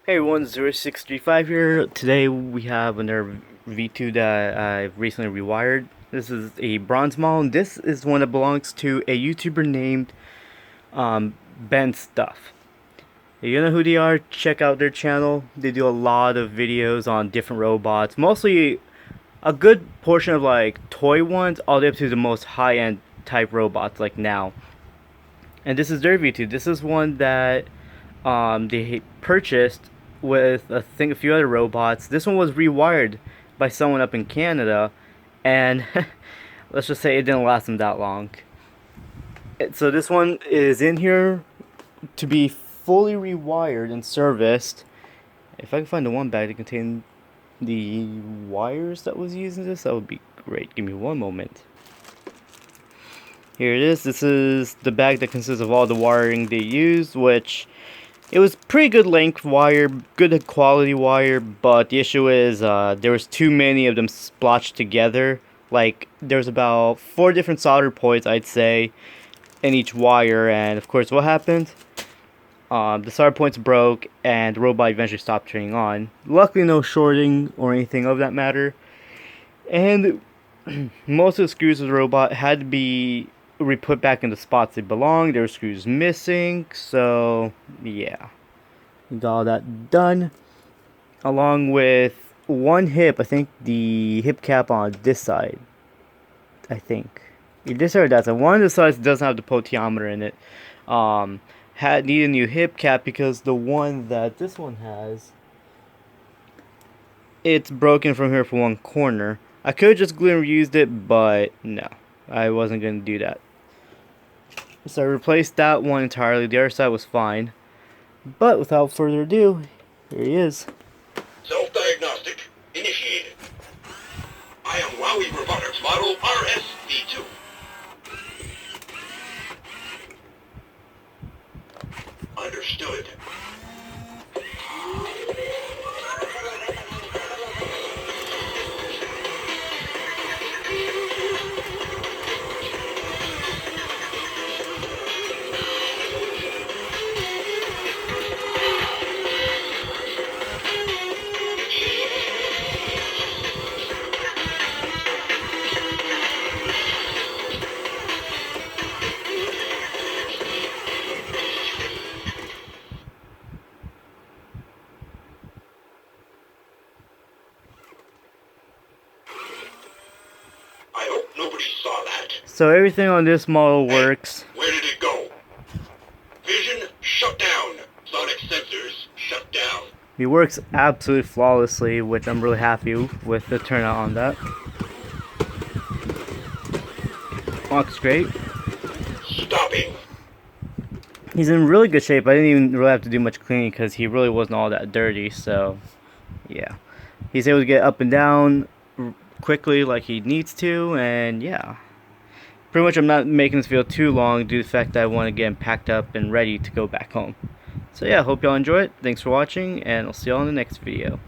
Hey everyone, 0635 here. Today we have another V2 that I recently rewired. This is a bronze model, and this is one that belongs to a YouTuber named Ben Stuff. If you know who they are, check out their channel. They do a lot of videos on different robots, mostly a good portion of like toy ones, all the way up to the most high-end type robots like now. And this is their V2. This is one that they purchased with I think a few other robots. This one was rewired by someone up in Canada, and let's just say it didn't last them that long. So this one is in here to be fully rewired and serviced. If I can find the one bag to contain the wires that was used in this, that would be great. Give me one moment. Here it is. This is the bag that consists of all the wiring they used, which it was pretty good length wire, good quality wire, but the issue is there was too many of them splotched together. Like, there's about 4 different solder points, I'd say, in each wire, and of course what happened? The solder points broke, and the robot eventually stopped turning on. Luckily no shorting or anything of that matter, and most of the screws of the robot had to be re-put back in the spots they belong. There were screws missing, so yeah, we got all that done, along with one hip. I think the hip cap on this side, I think this or that side, one of the sides doesn't have the potentiometer in it, had needed a new hip cap because the one that this one has, it's broken from here for one corner. I could have just glue and reused it, but no, I wasn't going to do that. So I replaced that one entirely. The other side was fine. But without further ado, here he is. Self-diagnostic initiated. I am Wowie Robotics Model RSV2. Understood. I hope nobody saw that. So everything on this model works. Hey, where did it go? Vision shut down. Sonic sensors shut down. He works absolutely flawlessly, which I'm really happy with the turnout on that. Walks great. Stopping. He's in really good shape. I didn't even really have to do much cleaning because he really wasn't all that dirty, so yeah. He's able to get up and down quickly like he needs to, and yeah. Pretty much I'm not making this video too long due to the fact that I want to get him packed up and ready to go back home. So yeah, hope y'all enjoy it. Thanks for watching, and I'll see y'all in the next video.